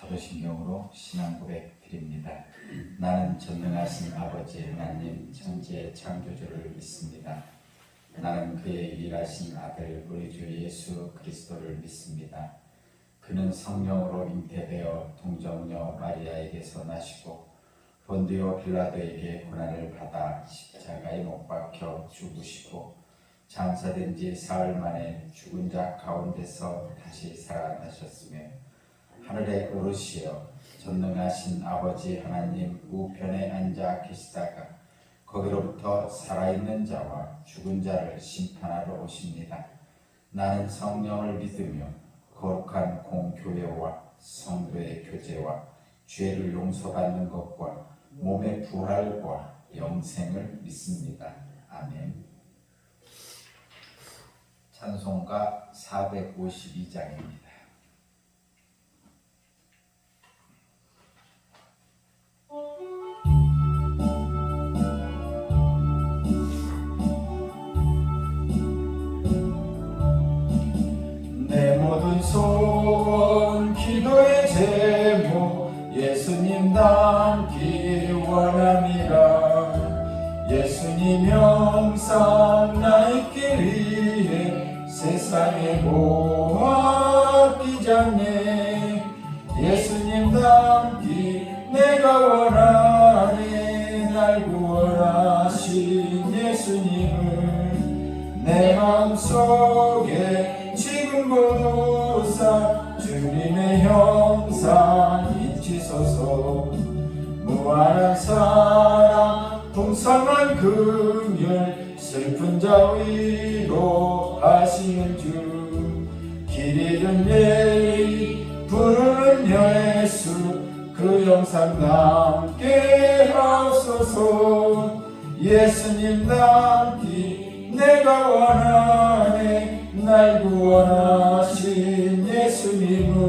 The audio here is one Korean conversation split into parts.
사도신경으로 신앙 고백 드립니다. 나는 전능하신 아버지 하나님 천지의 창조주를 믿습니다. 나는 그의 일하신 아들 우리 주 예수 그리스도를 믿습니다. 그는 성령으로 잉태되어 동정녀 마리아에게서 나시고 본디오 빌라도에게 고난을 받아 십자가에 못 박혀 죽으시고 장사된 지 사흘 만에 죽은 자 가운데서 다시 살아나셨으며 하늘에 오르시어 전능하신 아버지 하나님 우편에 앉아 계시다가 거기로부터 살아있는 자와 죽은 자를 심판하러 오십니다. 나는 성령을 믿으며 거룩한 공교회와 성도의 교제와 죄를 용서받는 것과 몸의 부활과 영생을 믿습니다. 아멘. 찬송가 452장입니다. 내 모든 소원 기도의 제목 예수님 닮기 원합니다. 예수님 형상 나의 길 위에 세상의 모아 끼잖네. 예수님 닮기 내가 원하네. 날 구원하신 예수님을 내 마음속에 지금 보도사 주님의 형상 잊히소서. 무한한 사랑 풍성한 긍휼 슬픈 자 위로 하시는 주 길 잃은 예의 부르는 예수 그 영상 남게 하옵소서. 예수님 닮기 내가 원하네. 날 구원하신 예수님을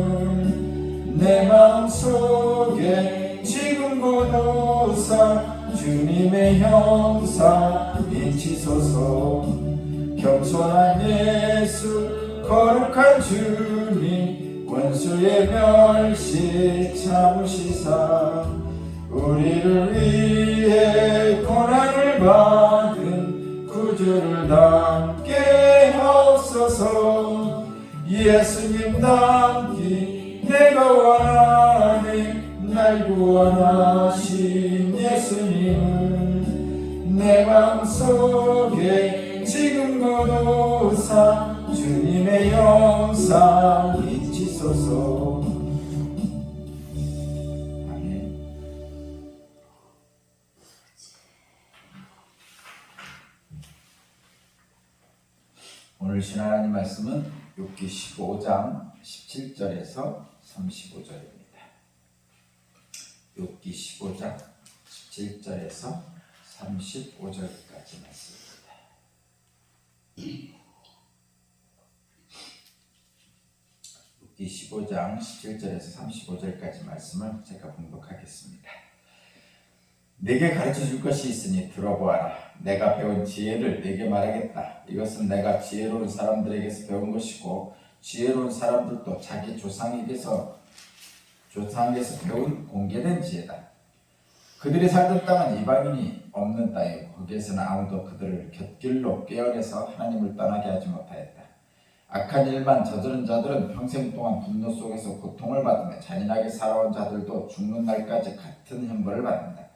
내 마음속에 지금 보도사 주님의 형상 잊히소서. 겸손한 예수 거룩한 주님 원수의 멸시 참으시사 우리를 위해 고난을 받은 구주를 닮게 하옵소서. 예수님 닮기 내가 원하네. 날 구원하신 예수님을 내 마음속에 지금 거두사 주님의 영상 잊히소서. 아멘. 오늘 신 하나님 말씀은 욥기 15장 17절에서 35절입니다. 욥기 15장 17절에서 35절까지 말씀입니다. 욥기 15장 17절에서 35절까지 말씀을 제가 봉독하겠습니다. 내게 가르쳐 줄 것이 있으니 들어보아라. 내가 배운 지혜를 내게 말하겠다. 이것은 내가 지혜로운 사람들에게서 배운 것이고 지혜로운 사람들도 자기 조상에게서 배운 공개된 지혜다. 그들이 살던 땅은 이방인이 없는 땅이고 거기에서는 아무도 그들을 곁길로 꿰어내서 하나님을 떠나게 하지 못하였다. 악한 일만 저지른 자들은 평생 동안 분노 속에서 고통을 받으며 잔인하게 살아온 자들도 죽는 날까지 같은 형벌을 받는다.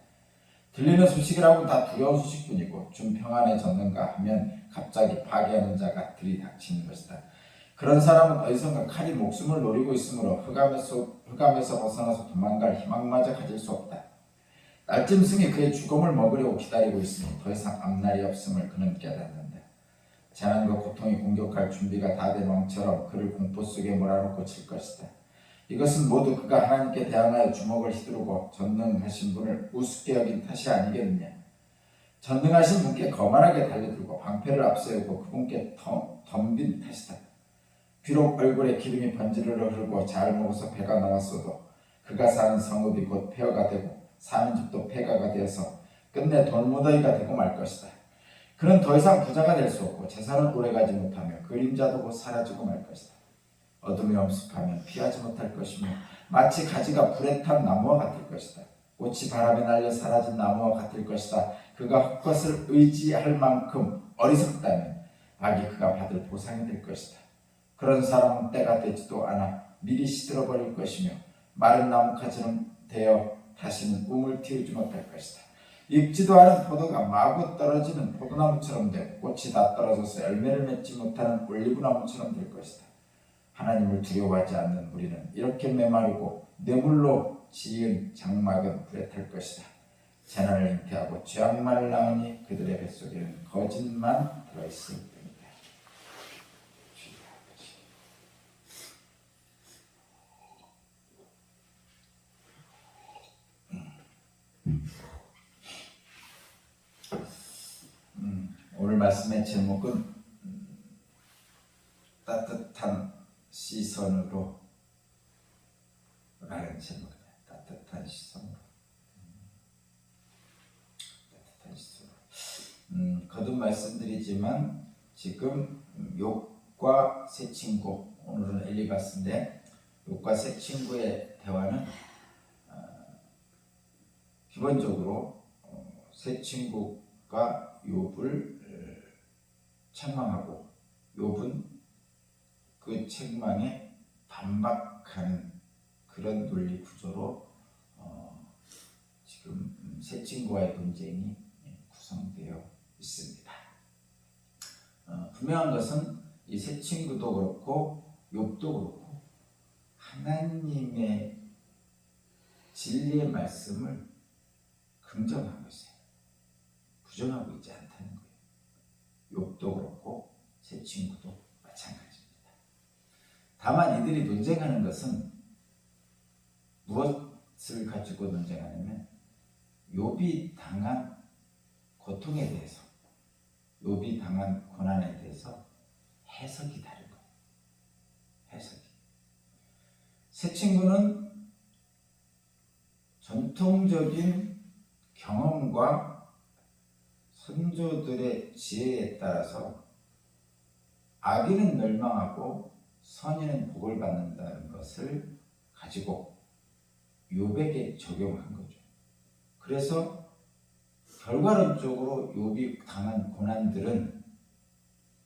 들리는 소식이라고는 다 두려운 소식뿐이고 좀 평안해졌는가 하면 갑자기 파괴하는 자가 들이닥치는 것이다. 그런 사람은 어디선가 칼이 목숨을 노리고 있으므로 흑암에서 벗어나서 도망갈 희망마저 가질 수 없다. 날짐승이 그의 죽음을 먹으려고 기다리고 있으니 더 이상 앞날이 없음을 그는 깨닫는다. 재난과 고통이 공격할 준비가 다 된 왕처럼 그를 공포 속에 몰아넣고 칠 것이다. 이것은 모두 그가 하나님께 대항하여 주먹을 휘두르고 전능하신 분을 우습게 여긴 탓이 아니겠느냐. 전능하신 분께 거만하게 달려들고 방패를 앞세우고 그분께 덤빈 탓이다. 비록 얼굴에 기름이 번지르르 흐르고 잘 먹어서 배가 나왔어도 그가 사는 성읍이 곧 폐허가 되고 사는 집도 폐가가 되어서 끝내 돌무더기가 되고 말 것이다. 그는 더 이상 부자가 될 수 없고 재산은 오래가지 못하며 그림자도 곧 사라지고 말 것이다. 어둠이 엄습하면 피하지 못할 것이며 마치 가지가 불에 탄 나무와 같을 것이다. 꽃이 바람에 날려 사라진 나무와 같을 것이다. 그가 헛것을 의지할 만큼 어리석다면 악이 그가 받을 보상이 될 것이다. 그런 사람은 때가 되지도 않아 미리 시들어버릴 것이며 마른 나뭇가지는 되어 다시는 꿈을 틔우지 못할 것이다. 익지도 않은 포도가 마구 떨어지는 포도나무처럼 되고 꽃이 다 떨어져서 열매를 맺지 못하는 올리브나무처럼 될 것이다. 하나님을 두려워하지 않는 우리는 이렇게 메마르고 뇌물로 지은 장막은 불에 탈 것이다. 재난을 잉태하고 죄악만을 낳으니 그들의 뱃속에는 거짓만 들어있을 뿐이다. 오늘 말씀의 제목은 따뜻한 시선으로 라는 제목입니다. 따뜻한 시선으로. 따뜻한 시선으로. 거듭 말씀드리지만 지금 욥과 세 친구, 오늘은 엘리바스인데 욥과 세 친구의 대화는 기본적으로 세 친구가 욥을 책망하고 욥은 그 책망에 반박하는 그런 논리 구조로 지금 세 친구와의 논쟁이 구성되어 있습니다. 분명한 것은 이 세 친구도 그렇고 욥도 그렇고 하나님의 진리의 말씀을 긍정하고 있어요. 부정하고 있지 않다는 거예요. 욥도 그렇고 세 친구도 마찬가지입니다. 다만 이들이 논쟁하는 것은 무엇을 가지고 논쟁하냐면 욥이 당한 고통에 대해서, 욥이 당한 고난에 대해서 해석이 다른 거예요. 해석이. 세 친구는 전통적인 경험과 선조들의 지혜에 따라서 악인은 멸망하고 선인은 복을 받는다는 것을 가지고 욥에게 적용한 거죠. 그래서 결과론적으로 욥이 당한 고난들은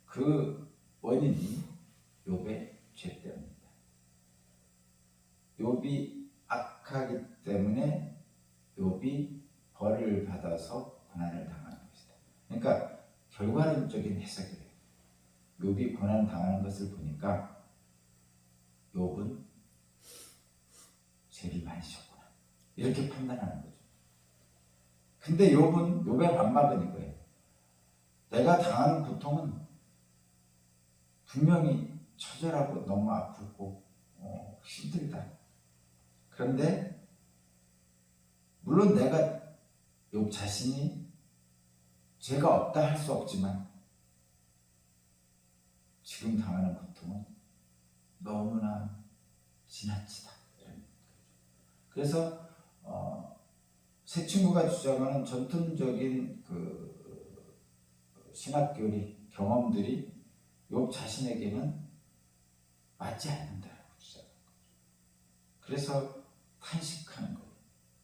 그 원인이 욥의 죄 때문입니다. 욥이 악하기 때문에 욥이 벌을 받아서 고난을 당하는 것이다. 그러니까 결과론적인 해석이에요. 욥이 고난 당하는 것을 보니까 욥은 죄를 많이 졌구나 이렇게 판단하는 거죠. 근데 욥의 반박은 이거예요. 내가 당하는 고통은 분명히 처절하고 너무 아프고 힘들다. 그런데 물론 내가 욥 자신이 죄가 없다 할 수 없지만 지금 당하는 고통은 너무나 지나치다. 그래서 세 친구가 주장하는 전통적인 그 신학교리 경험들이 욥 자신에게는 맞지 않는다고 주장하는 거죠. 그래서 탄식하는 거예요.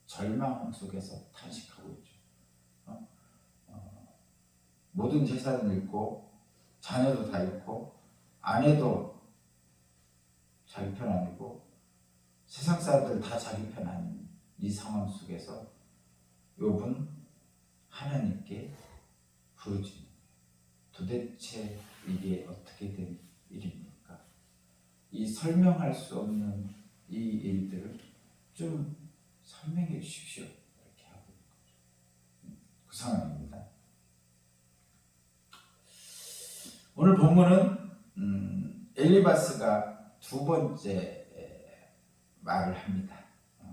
절망 속에서 탄식하고 있죠. 모든 재산을 잃고 자녀도 다 잃고 아내도 자기 편 아니고 세상 사람들 다 자기 편 아닌 이 상황 속에서 욥은 하나님께 부르짖는 도대체 이게 어떻게 된 일입니까? 이 설명할 수 없는 이 일들을 좀 설명해 주십시오. 이렇게 하고 있는 거죠. 그 상황입니다. 오늘 본문은 엘리바스가 두 번째 말을 합니다.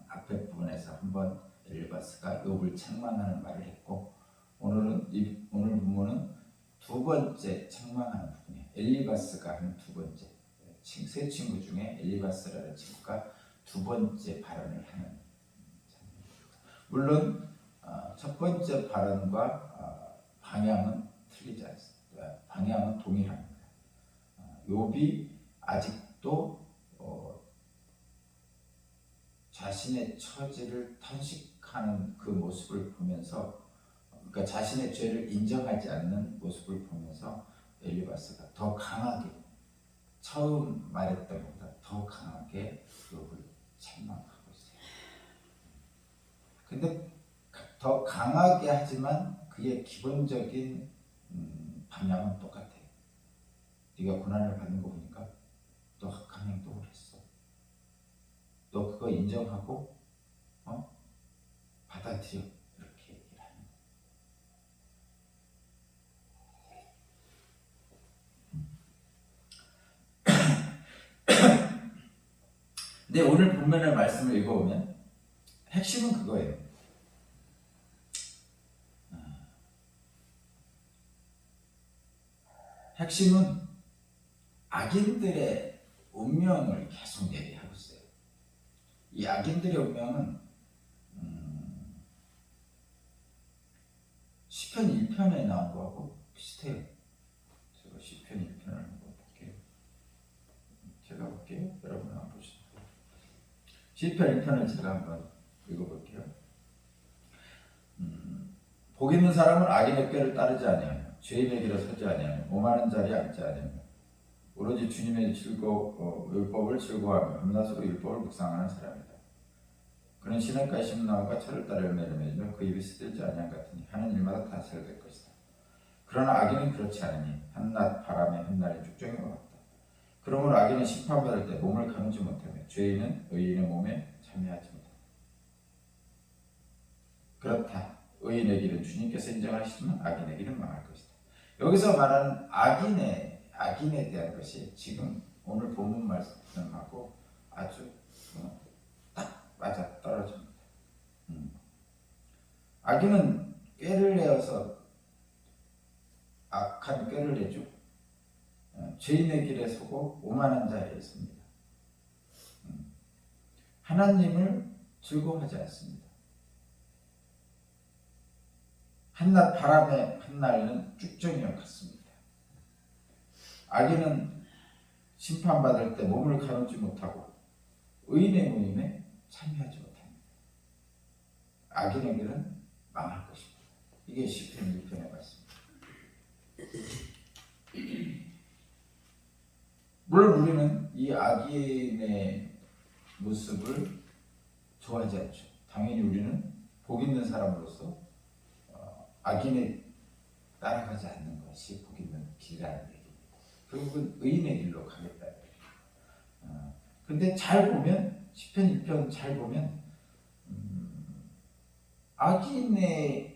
앞에 부분에서 한번 엘리바스가 욥을 책망하는 말을 했고 오늘 본문은 두 번째 책망하는 부분이에요. 엘리바스가 하는 두 번째 세 친구 중에 엘리바스라는 친구가 두 번째 발언을 하는 물론 첫 번째 발언과 방향은 틀리지 않습니다. 방향은 동일합니다. 욥이 아직도 자신의 처지를 탄식하는 그 모습을 보면서, 그러니까 자신의 죄를 인정하지 않는 모습을 보면서 엘리바스가 더 강하게, 처음 말했던 것보다 더 강하게 욥을 책망하고 있어요. 근데 더 강하게 하지만 그의 기본적인 방향은 똑같아요. 네가 고난을 받는 거 보니까 너 악한 행동을 했어. 너 그거 인정하고 받아들여. 이렇게 얘기를 하는 거예요. 근데 오늘 본문의 말씀을 읽어보면 핵심은 그거예요. 핵심은 악인들의 운명을 계속 얘기하고 있어요. 이 악인들의 운명은 시편 1편에 나온 거하고 비슷해요. 제가 시편 1편을 한번 볼게요. 제가 볼게요. 여러분 한번 보시죠. 시편 1편을 제가 한번 읽어볼게요. 복 있는 사람은 악인의 꾀를 따르지 아니하며 죄인의 길에 서지 아니하며 오만한 자리에 앉지 아니하며 오로지 주님의 율법을 즐거워하며 밤낮으로 율법을 묵상하는 사람이다. 그는 시냇가에 심은 나무가 철을 따라 열매를 맺으며 그 입이 시들지 아니한 같으니 하는 일마다 다 잘 될 것이다. 그러나 악인은 그렇지 않으니 한낮 바람에 흩날린 죽정이와 같다. 그러므로 악인은 심판받을 때 몸을 가누지 못하며 죄인은 의인의 몸에 참여하지 못한다. 그렇다. 의인의 길은 주님께서 인정하시지만 악인의 길은 망할 것이다. 여기서 말하는 악인에 대한 것이 지금 오늘 본문 말씀하고 아주 딱 맞아 떨어집니다. 악인은 꾀를 내어서 악한 꾀를 내죠. 죄인의 길에 서고 오만한 자리에 있습니다. 하나님을 즐거워하지 않습니다. 한낮 바람에 흩날리는 쭉정이와 같습니다. 악인은 심판받을 때 몸을 가누지 못하고 의인의 모임에 참여하지 못합니다. 악인의 길은 망할 것입니다. 이게 시편 1편의 말씀입니다. 물론 우리는 이 악인의 모습을 좋아하지 않죠. 당연히 우리는 복 있는 사람으로서 악인에 따라가지 않는 것이 복 있는 길이라는 얘기입니다. 결국은 의인의 길로 가겠다는 얘기입니다. 근데 잘 보면 시편 1편 잘 보면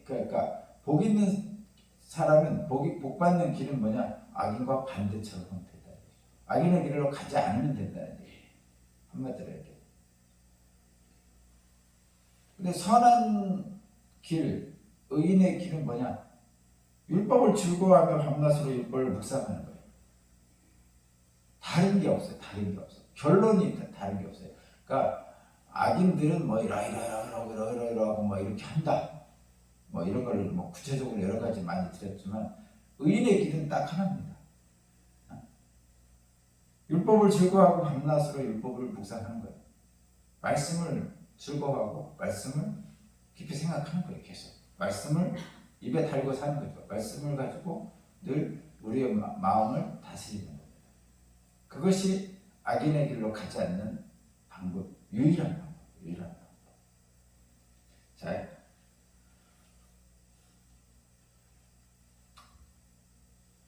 그러니까 복 있는 사람은 복 받는 길은 뭐냐? 악인과 반대처럼 된다는 얘기죠. 악인의 길로 가지 않으면 된다는 얘기예요. 한마디로 이렇게. 근데 선한 길, 의인의 길은 뭐냐? 율법을 즐거워하며 밤낮으로 율법을 묵상하는 거예요. 다른 게 없어요. 결론이 다른 게 없어요. 그러니까 악인들은 뭐 이러이러하고 뭐 이렇게 한다. 뭐 이런 걸 뭐 구체적으로 여러 가지 많이 드렸지만 의인의 길은 딱 하나입니다. 율법을 즐거워하고 밤낮으로 율법을 묵상하는 거예요. 말씀을 즐거워하고 말씀을 깊이 생각하는 거예요. 계속 말씀을 입에 달고 사는 거죠. 말씀을 가지고 늘 우리의 마음을 다스리는 겁니다. 그것이 악인의 길로 가지 않는 방법, 유일한 방법. 자,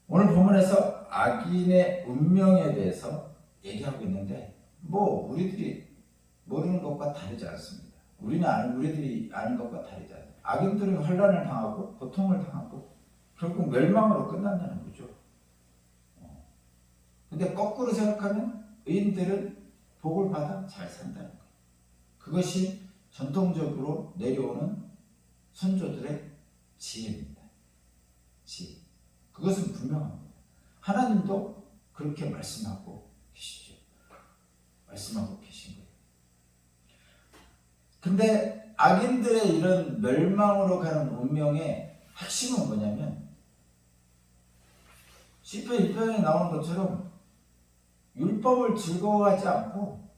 오늘 본문에서 악인의 운명에 대해서 얘기하고 있는데 뭐 우리들이 모르는 것과 다르지 않습니다. 우리들이 아는 것과 다르지 않습니다. 악인들은 환난을 당하고 고통을 당하고 결국 멸망으로 끝난다는 거죠. 근데 거꾸로 생각하면 의인들은 복을 받아 잘 산다는 거예요. 그것이 전통적으로 내려오는 선조들의 지혜입니다. 지혜. 그것은 분명합니다. 하나님도 그렇게 말씀하고 계시죠. 말씀하고 계신 거예요. 근데 악인들의 이런 멸망으로 가는 운명의 핵심은 뭐냐면 시편 1편에 나오는 것처럼 율법을 즐거워하지 않고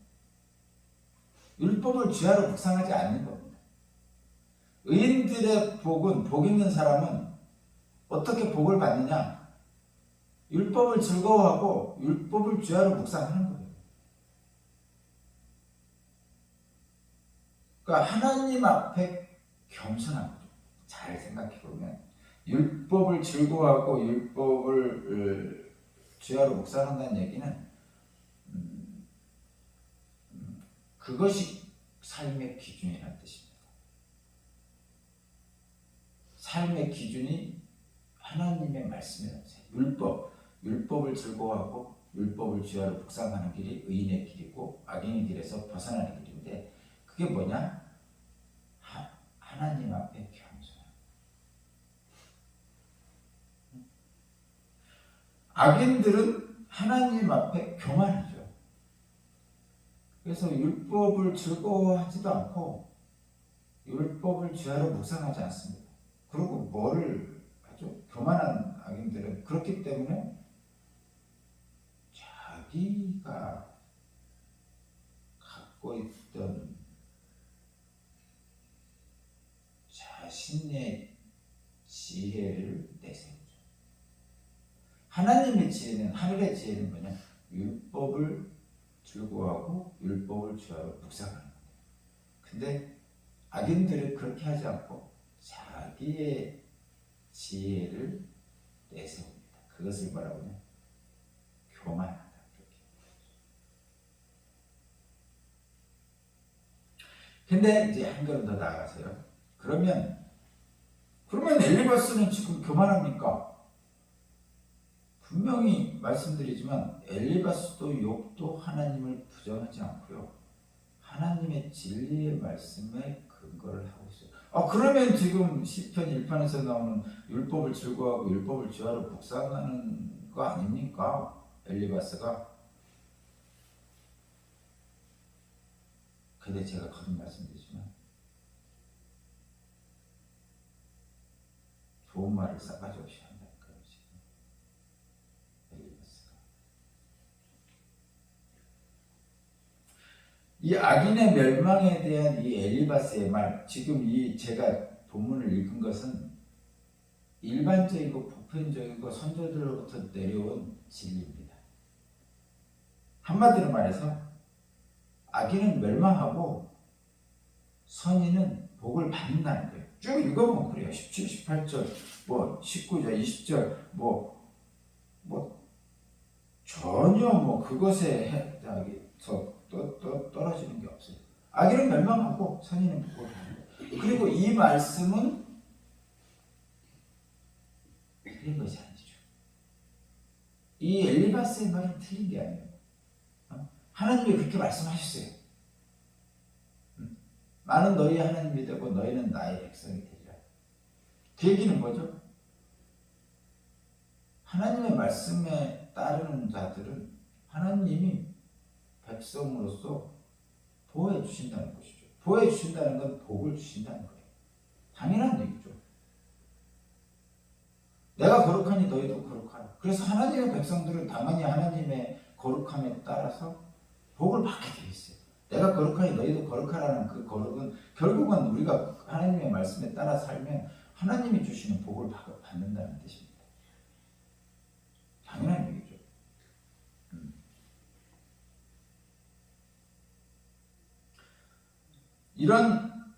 율법을 주야로 묵상하지 않는 겁니다. 의인들의 복은, 복 있는 사람은 어떻게 복을 받느냐? 율법을 즐거워하고 율법을 주야로 묵상하는 거예요. 그러니까 하나님 앞에 겸손한 거죠. 잘 생각해 보면 율법을 즐거워하고 율법을 주야로 묵상한다는 얘기는 그것이 삶의 기준이라는 뜻입니다. 삶의 기준이 하나님의 말씀이라는 뜻이에요. 율법을 즐거워하고 율법을 주야로 묵상하는 길이 의인의 길이고 악인의 길에서 벗어나는 길인데 그게 뭐냐? 하나님 앞에 겸손함. 악인들은 하나님 앞에 교만하죠. 그래서 율법을 즐거워하지도 않고 율법을 주야로 묵상하지 않습니다. 그리고 뭐를 하죠? 교만한 악인들은 그렇기 때문에 자기가 갖고 있던 자신의 지혜를 내세우죠. 하나님의 지혜는, 하늘의 지혜는 뭐냐? 율법을 즐거워하고 율법을 주야로 묵상하는 거예요. 근데 악인들은 그렇게 하지 않고 자기의 지혜를 내세웁니다. 그것을 뭐라고 하냐? 교만하다. 근데 이제 한 걸음 더 나아가세요. 그러면 엘리바스는 지금 교만합니까? 분명히 말씀드리지만 엘리바스도 욥도 하나님을 부정하지 않고요. 하나님의 진리의 말씀에 근거를 하고 있어요. 그러면 지금 시편 1편에서 나오는 율법을 즐거워하고 율법을 주야로 묵상하는 거 아닙니까? 엘리바스가. 근데 제가 거듭 말씀드리지만 좋은 말을 싸가지 없이 한다니까요. 지금 엘리바스가. 이 악인의 멸망에 대한 이 엘리바스의 말, 지금 이 제가 본문을 읽은 것은 일반적이고 보편적이고 선조들로부터 내려온 진리입니다. 한마디로 말해서 악인은 멸망하고 선인은 복을 받는다는 거예요. 쭉 읽어보면 그래요. 17, 18절, 19절, 20절, 전혀 그것에 떨어지는 게 없어요. 악인은 멸망하고 선인은 복을 받는 거예요. 그리고 이 말씀은 틀린 것이 아니죠. 이 엘리바스의 말은 틀린 게 아니에요. 하나님이 그렇게 말씀하셨어요. 나는 너희의 하나님이 되고 너희는 나의 백성이 되리라. 그 얘기는 뭐죠? 하나님의 말씀에 따르는 자들은 하나님이 백성으로서 보호해 주신다는 것이죠. 보호해 주신다는 건 복을 주신다는 거예요. 당연한 얘기죠. 내가 거룩하니 너희도 거룩하라. 그래서 하나님의 백성들은 당연히 하나님의 거룩함에 따라서 복을 받게 되어 있어요. 내가 거룩하니 너희도 거룩하라는 그 거룩은 결국은 우리가 하나님의 말씀에 따라 살면 하나님이 주시는 복을 받는다는 뜻입니다. 당연한 얘기죠. 이런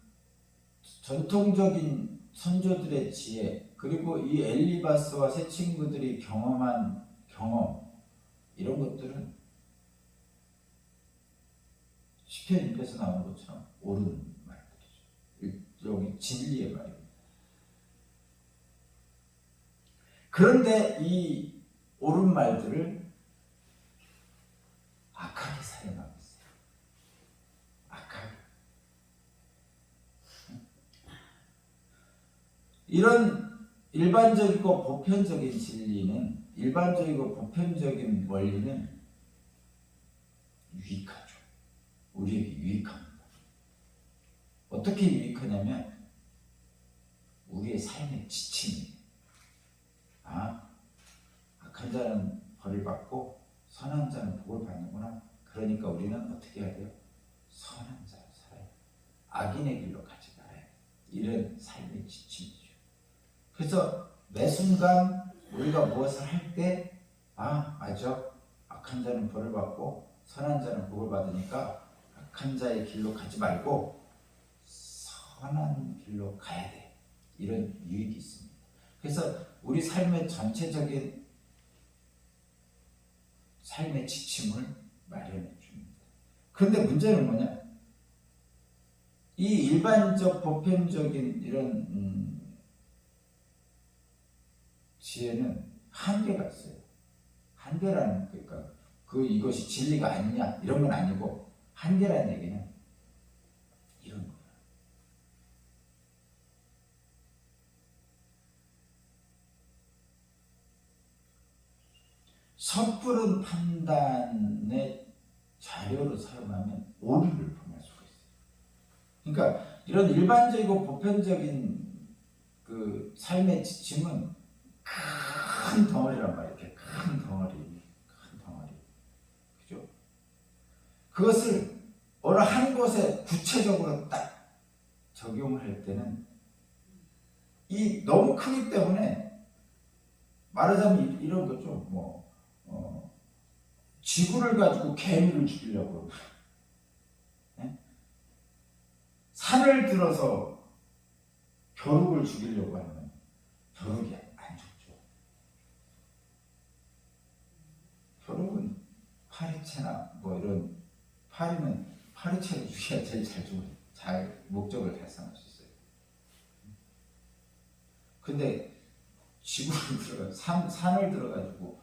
전통적인 선조들의 지혜, 그리고 이 엘리바스와 새 친구들이 경험한 경험, 이런 것들은 시편 1편에서 나오는 것처럼 옳은 말들이죠. 일종의 진리의 말입니다. 그런데 이 옳은 말들을 악하게 사용하고 있어요. 악하게. 이런 일반적이고 보편적인 진리는, 일반적이고 보편적인 원리는 유익하죠. 우리에게 유익합니다. 어떻게 유익하냐면 우리의 삶의 지침이에요. 악한 자는 벌을 받고 선한 자는 복을 받는구나. 그러니까 우리는 어떻게 해야 돼요? 선한 자로 악인의 길로 가지 말아야 돼. 이런 삶의 지침이죠. 그래서 매 순간 우리가 무엇을 할 때 맞아. 악한 자는 벌을 받고 선한 자는 복을 받으니까 악한 자의 길로 가지 말고 선한 길로 가야 돼. 이런 유익이 있습니다. 그래서 우리 삶의 전체적인 삶의 지침을 마련해 줍니다. 그런데 문제는 뭐냐? 이 일반적 보편적인 이런 지혜는 한계가 있어요. 한계라는 그러니까 이것이 진리가 아니냐 이런 건 아니고 한계라는 얘기는 이런 거예요. 섣부른 판단의 자료로 사용하면 오류를 범할 수가 있어요. 그러니까 이런 일반적이고 보편적인 그 삶의 지침은 큰 덩어리란 말이에요. 이렇게 큰 덩어리. 그죠? 그것을 어느 한 곳에 구체적으로 딱 적용을 할 때는 너무 크기 때문에 말하자면 이런 거죠. 지구를 가지고 개미를 죽이려고 네? 산을 들어서 벼룩을 죽이려고 하면 벼룩이 안 죽죠. 벼룩은 파리채나 이런 파리는 파리채를 죽여야 제일 잘 목적을 달성할 수 있어요. 근데 지구를 들어가 산을 들어가지고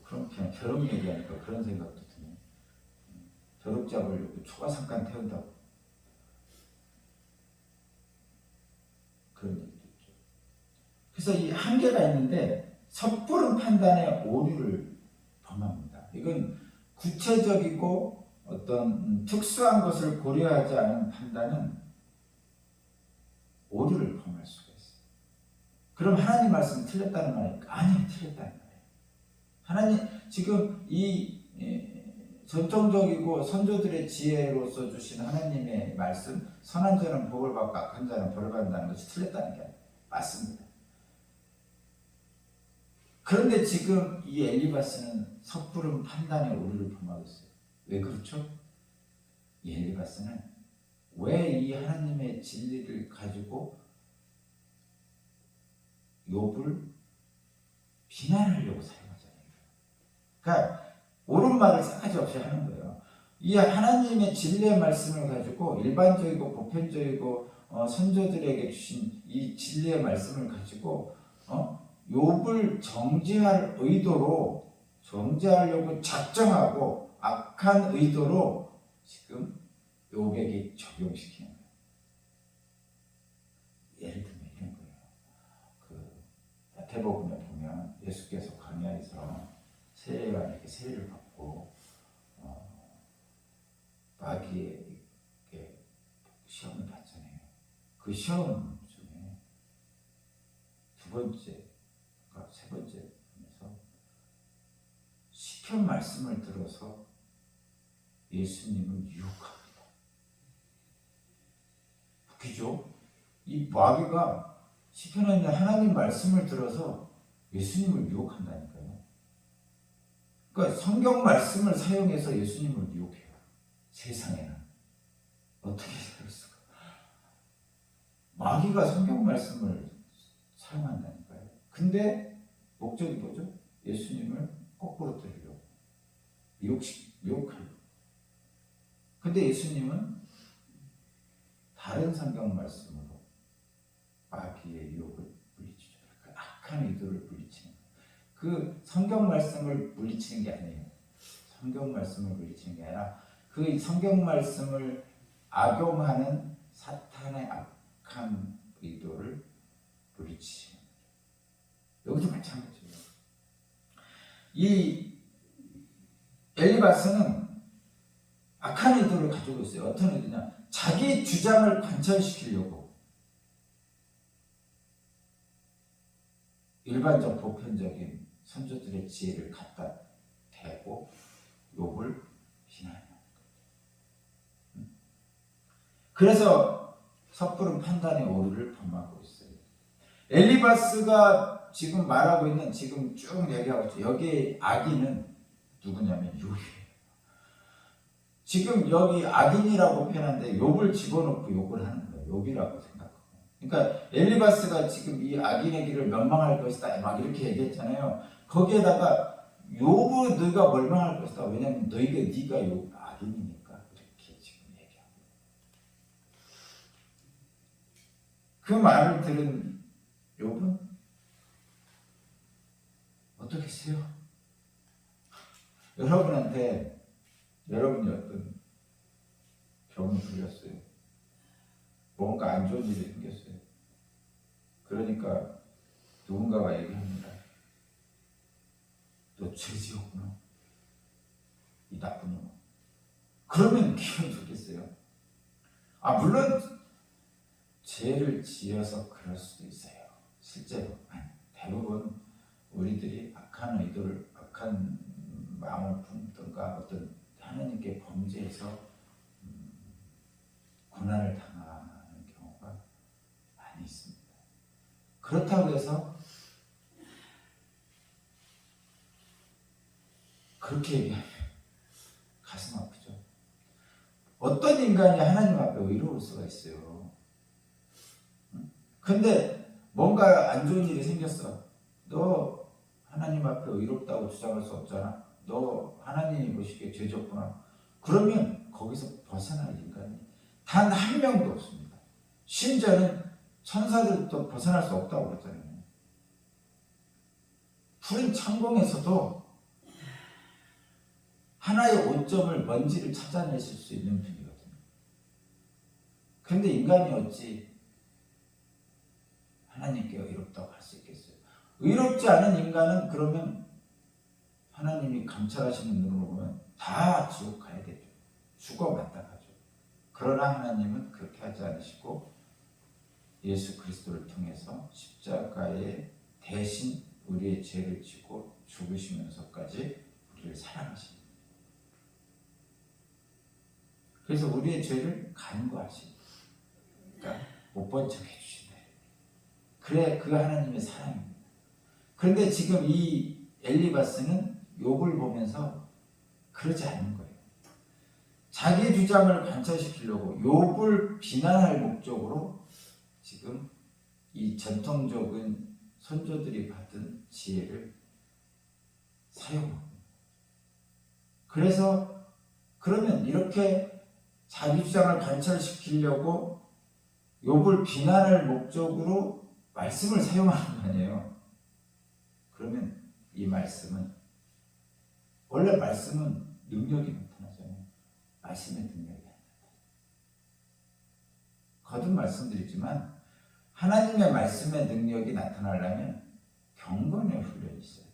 그럼 그냥 벼룩 얘기하니까 그런 생각도 드네요. 벼룩 잡으려고 초가삼간 태운다고 그런 얘기도 있죠. 그래서 이 한계가 있는데 섣부른 판단에 오류를 범합니다. 이건 구체적이고 어떤 특수한 것을 고려하지 않은 판단은 오류를 범할 수가 있어요. 그럼 하나님 말씀은 틀렸다는 말입니까? 아니요, 틀렸다는 말이에요. 하나님 지금 이 전통적이고 선조들의 지혜로서 주신 하나님의 말씀, 선한 자는 복을 받고 악한 자는 벌을 받는다는 것이 틀렸다는 게 맞습니다. 그런데 지금 이 엘리바스는 섣부른 판단의 오류를 범하고 있어요. 왜 그렇죠? 이 엘리바스는 왜 이 하나님의 진리를 가지고 욥을 비난하려고 사용하잖아요. 그러니까 옳은 말을 싸가지 없이 하는 거예요. 이 하나님의 진리의 말씀을 가지고 일반적이고 보편적이고 선조들에게 주신 이 진리의 말씀을 가지고 욥을 정죄하려고 작정하고 악한 의도로 지금 욥에게 적용시키는 거예요. 예를 들면 이런 거예요. 마태복음에 보면 예수께서 광야에서 세례요한에게 세례를 받고 마귀에게 시험을 받잖아요. 그 시험 중에 세 번째 보면서 시편 말씀을 들어서 예수님을 유혹합니다. 웃기죠? 이 마귀가 시편에 있는 하나님 말씀을 들어서 예수님을 유혹한다니까요. 그러니까 성경 말씀을 사용해서 예수님을 유혹해요. 세상에는 어떻게 살 수가? 마귀가 성경 말씀을 사용한다니까요. 근데 목적이 뭐죠? 예수님을 거꾸로 들으려고 유혹하려고. 근데 예수님은 다른 성경 말씀으로 마귀의 유혹을 물리치죠. 그 악한 의도를 물리치는 거예요. 그 성경 말씀을 물리치는 게 아니에요. 성경 말씀을 물리치는 게 아니라 그 성경 말씀을 악용하는 사탄의 악한 의도를 물리치는 거죠. 여기도 마찬가지예요. 이 엘리바스는 악한 의도를 가지고 있어요. 어떤 의도냐? 자기 주장을 관철시키려고 일반적 보편적인 선조들의 지혜를 갖다 대고 욥을 비난하는 거예요. 그래서 섣부른 판단의 오류를 범하고 있어요. 엘리바스가 지금 말하고 있는, 지금 쭉 얘기하고 있죠. 여기 악인은 누구냐면 욥이에요. 지금 여기 악인이라고 표현하는데 욥을 집어넣고 욕을 하는 거예요. 욥이라고 생각하고. 그러니까 엘리바스가 지금 이 악인의 길을 멸망할 것이다 막 이렇게 얘기했잖아요. 거기에다가 욥을 너희가 멸망할 것이다. 왜냐하면 네가 욥 악인이니까 이렇게 지금 얘기하고. 그 말을 들은 욥은 어떻겠어요? 여러분이 어떤 병을 걸렸어요. 뭔가 안 좋은 일이 생겼어요. 그러니까 누군가가 얘기합니다. 너 죄 지었구나. 이 나쁜 놈. 그러면 기분 좋겠어요? 물론 죄를 지어서 그럴 수도 있어요. 실제로. 대부분 우리들이 악한 의도를, 악한 마음을 품든가 어떤 하나님께 범죄해서 고난을 당하는 경우가 많이 있습니다. 그렇다고 해서 그렇게 얘기하면 가슴 아프죠. 어떤 인간이 하나님 앞에 의로울 수가 있어요. 근데 뭔가 안 좋은 일이 생겼어. 너 하나님 앞에 의롭다고 주장할 수 없잖아. 너 하나님이 보시기에 죄졌구나. 그러면 거기서 벗어날 인간이 단 한 명도 없습니다. 심지어는 천사들도 벗어날 수 없다고 그랬잖아요. 푸른 창공에서도 하나의 오점을, 먼지를 찾아내실 수 있는 분이거든요. 그런데 인간이 어찌 하나님께 의롭다고 할 수 있겠어요? 의롭지 않은 인간은 그러면 하나님이 감찰하시는 눈으로 보면 다 지옥 가야 되죠. 죽어 마땅하죠. 그러나 하나님은 그렇게 하지 않으시고 예수 그리스도를 통해서 십자가에 대신 우리의 죄를 지고 죽으시면서까지 우리를 사랑하십니다. 그래서 우리의 죄를 간구하십니다. 그러니까 못 본 척 해주신다. 그래, 그 하나님의 사랑입니다. 그런데 지금 이 엘리바스는 욥을 보면서 그러지 않는 거예요. 자기 주장을 관철시키려고 욥을 비난할 목적으로 지금 이 전통적인 선조들이 받은 지혜를 사용하고, 그래서 그러면 이렇게 자기 주장을 관철시키려고 욥을 비난할 목적으로 말씀을 사용하는 거 아니에요. 그러면 이 말씀은, 원래 말씀은 능력이 나타나잖아요. 말씀의 능력이 안 나타나요. 거듭 말씀드리지만 하나님의 말씀의 능력이 나타나려면 경건의 훈련이 있어야 돼요.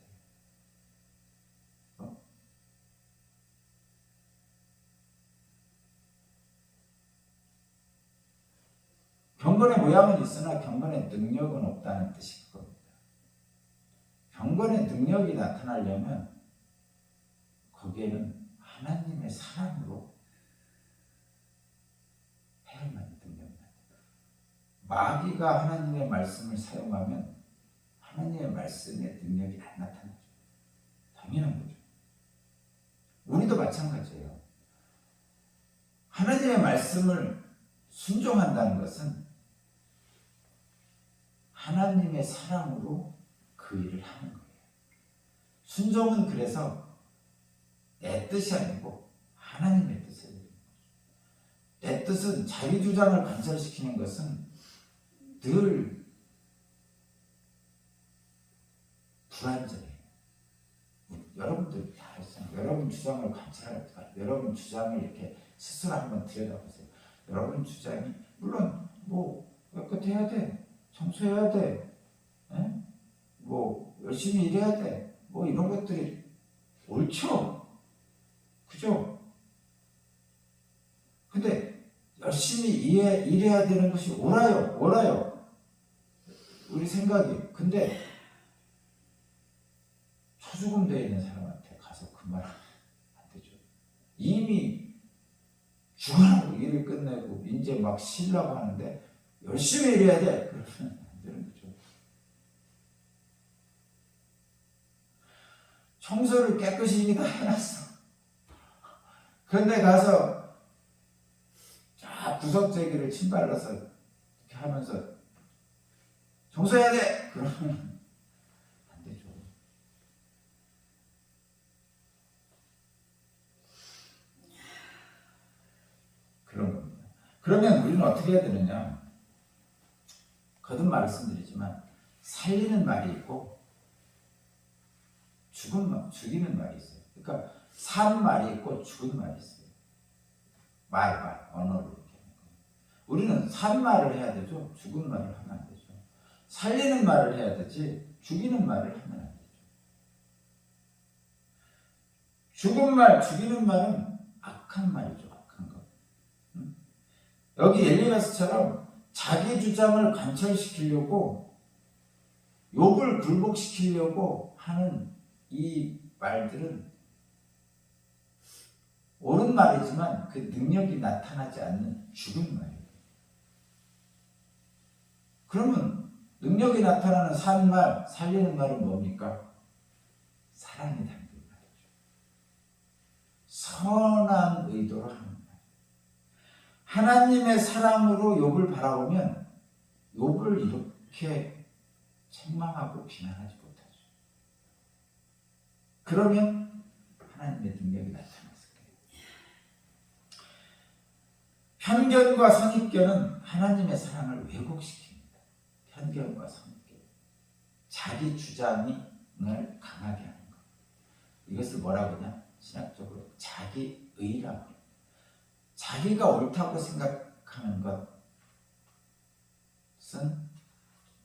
경건의 모양은 있으나 경건의 능력은 없다는 뜻일 겁니다. 경건의 능력이 나타나려면 거기에는 하나님의 사랑으로 해야만 능력이 나타나요. 마귀가 하나님의 말씀을 사용하면 하나님의 말씀의 능력이 안 나타나죠. 당연한 거죠. 우리도 마찬가지예요. 하나님의 말씀을 순종한다는 것은 하나님의 사랑으로 그 일을 하는 거예요. 순종은 그래서 내 뜻이 아니고 하나님의 뜻이에요. 내 뜻은, 자기 주장을 관철시키는 것은 늘 불완전해요. 여러분들 다 아시잖아요. 여러분 주장을 관찰할 때, 여러분 주장을 이렇게 스스로 한번 들여다보세요. 여러분 주장이, 물론 뭐 깨끗해야 돼, 청소해야 돼, 뭐 열심히 일해야 돼, 뭐 이런 것들이 옳죠. 그죠? 근데 열심히 일해야 되는 것이 옳아요. 우리 생각이. 근데 초죽음되어 있는 사람한테 가서 그 말 안 되죠. 이미 죽으라고 일을 끝내고 이제 막 쉬려고 하는데 열심히 일해야 돼. 그러면 안 되는 거죠. 청소를 깨끗이 이미 다 해놨어. 그런데 가서 구석재기를 침발라서 이렇게 하면서 청소해야 돼. 그러면 안 되죠. 그런 겁니다. 그러면 우리는 어떻게 해야 되느냐? 거듭 말씀드리지만 살리는 말이 있고 죽이는 말이 있어요. 그러니까 산 말이 있고 죽은 말이 있어요. 언어를 이렇게. 우리는 산 말을 해야 되죠. 죽은 말을 하면 안 되죠. 살리는 말을 해야 되지 죽이는 말을 하면 안 되죠. 죽은 말, 죽이는 말은 악한 말이죠. 악한 것. 여기 엘리바스처럼 자기 주장을 관철시키려고 욥을 굴복시키려고 하는 이 말들은 옳은 말이지만 그 능력이 나타나지 않는 죽은 말이에요. 그러면 능력이 나타나는 산 말, 살리는 말은 뭡니까? 사랑이 담긴 말이죠. 선한 의도로 하는 말. 하나님의 사랑으로 욥을 바라보면 욥을 이렇게 책망하고 비난하지 못하죠. 그러면 하나님의 능력이 나타났을 거예요. 편견과 선입견은 하나님의 사랑을 왜곡시킵니다. 편견과 선입견. 자기 주장을 강하게 하는 것. 이것을 뭐라고 하냐? 신학적으로 자기의라고 해요. 자기가 옳다고 생각하는 것은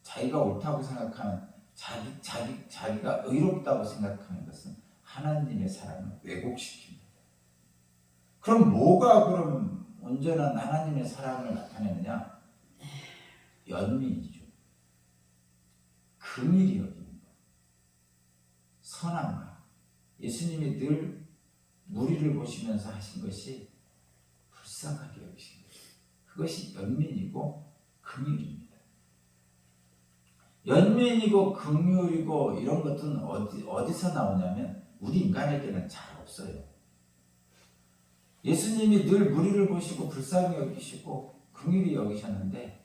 자기가 옳다고 생각하는 자기가 의롭다고 생각하는 것은 하나님의 사랑을 왜곡시킵니다. 그럼 뭐가 그럼 온전한 하나님의 사랑을 나타내느냐? 연민이죠. 긍휼히 여기는 것. 선한 말. 예수님이 늘 무리를 보시면서 하신 것이 불쌍하게 여기신 거죠. 그것이 연민이고 긍휼입니다. 연민이고 긍휼이고 이런 것들은 어디서 나오냐면 우리 인간에게는 잘 없어요. 예수님이 늘 무리를 보시고 불쌍히 여기시고 긍휼히 여기셨는데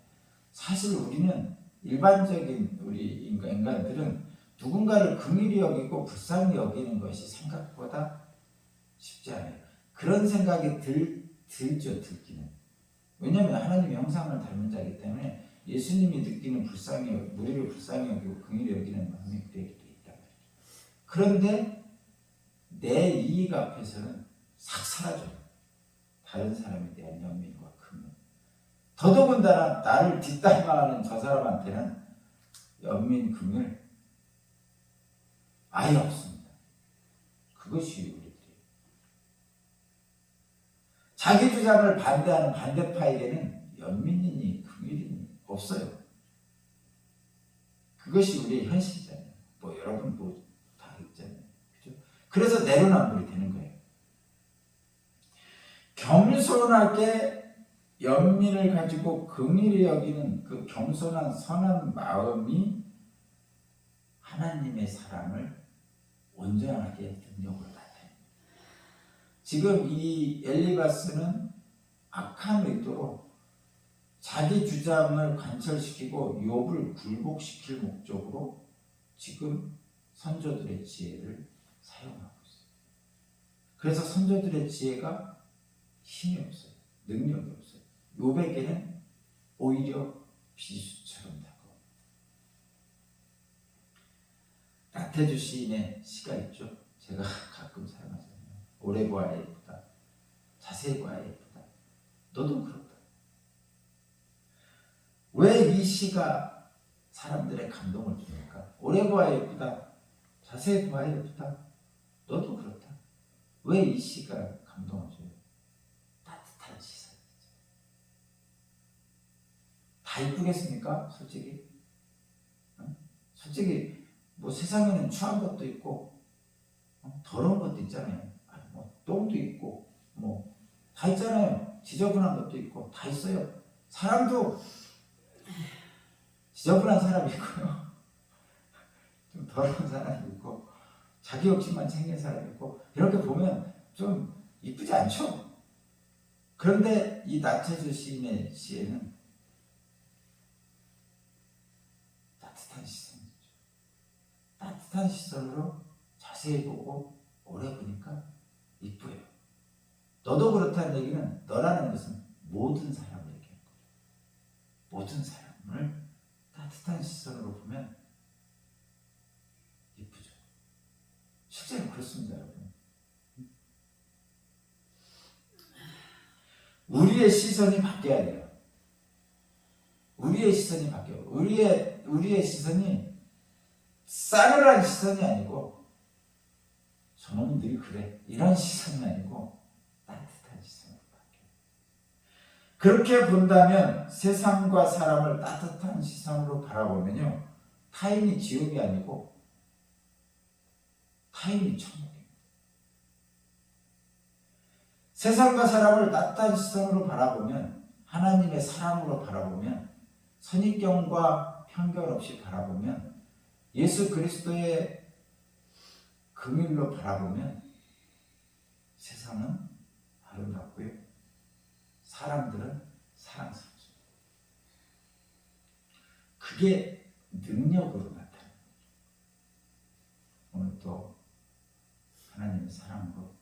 사실 우리는 일반적인 우리 인간들은 누군가를 긍휼히 여기고 불쌍히 여기는 것이 생각보다 쉽지 않아요. 그런 생각이 들죠, 듣기는. 왜냐하면 하나님의 형상을 닮은 자이기 때문에 예수님이 느끼는 무리를 불쌍히 여기고 긍휼히 여기는 마음이 그에게도 있단 말이죠. 그런데 내 이익 앞에서는 싹 사라져요. 다른 사람에 대한 연민과 긍휼. 더더군다나 나를 뒷담화하는 저 사람한테는 연민, 긍휼 아예 없습니다. 그것이 우리들이 자기 주장을 반대하는 반대파에게는 연민이니 긍휼이니 없어요. 그것이 우리의 현실이잖아요. 여러분 다 있잖아요. 그죠? 그래서 내로남불이 되는 거예요. 겸손하게 연민을 가지고 긍휼히 여기는 그 겸손한 선한 마음이 하나님의 사랑을 온전하게 능력으로 나타냅니다. 지금 이 엘리바스는 악한 의도로 자기 주장을 관철시키고 욥을 굴복시킬 목적으로 지금 선조들의 지혜를 사용하고 있어요. 그래서 선조들의 지혜가 힘이 없어요. 능력이 없어요. 욥에게는 오히려 비수처럼 다가옵니다. 나태주 시인의 시가 있죠. 제가 가끔 사용하잖아요. 오래 보아야 예쁘다. 자세히 보아야 예쁘다. 너도 그렇다. 왜 이 시가 사람들의 감동을 줍니까? 오래 보아야 예쁘다. 자세히 보아야 예쁘다. 너도 그렇다. 왜 이 시가 감동을 줘요? 따뜻한 시선. 다 이쁘겠습니까? 솔직히? 솔직히 세상에는 추한 것도 있고 더러운 것도 있잖아요. 똥도 있고 다 있잖아요. 지저분한 것도 있고 다 있어요. 사람도 지저분한 사람이 있고요. 좀 더러운 사람이 있고 자기 욕심만 챙긴 사람이 있고 이렇게 보면 좀 이쁘지 않죠? 그런데 이 나체주 시인의 시에는 따뜻한 시선이죠. 따뜻한 시선으로 자세히 보고 오래 보니까 이쁘요. 너도 그렇다는 얘기는 너라는 것은 모든 사람을 얘기하는 거죠. 모든 사람을 따뜻한 시선으로 보면 이쁘죠. 실제로 그렇습니다, 여러분. 우리의 시선이 바뀌어야 돼요. 우리의 시선이 바뀌어요. 우리의 시선이 싸늘한 시선이 아니고 저놈들이 그래 이런 시선이 아니고 따뜻한 시선으로 바뀌어요. 그렇게 본다면 세상과 사람을 따뜻한 시선으로 바라보면요 타인이 지옥이 아니고 타인이 천국입니다. 세상과 사람을 따뜻한 시선으로 바라보면 하나님의 사랑으로 바라보면 선입견과 편견 없이 바라보면 예수 그리스도의 긍휼로 바라보면 세상은 아름답고요. 사람들은 사랑스럽습니다. 그게 능력으로 나타납니다. 오늘 또 하나님의 사랑으로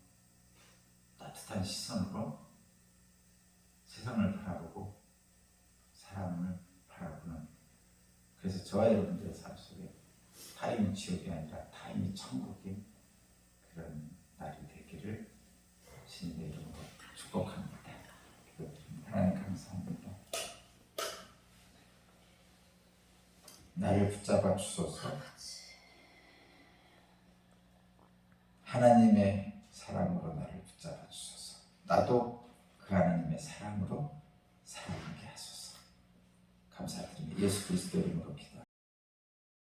따뜻한 시선으로 세상을 바라보고 사람을 바라보는 그래서 저와 여러분들의 삶 속에 타인이 지옥이 아니라 타인이 천국인 그런 날이 되기를 주님의 이름으로 축복합니다. 하나님 감사합니다. 나를 붙잡아 주소서. 하나님의 사랑으로 나를 붙잡아 주소서. 나도 그 하나님의 사랑으로 살아가게 하소서. 감사드립니다. 예수 그리스도 이름으로 기도합니다.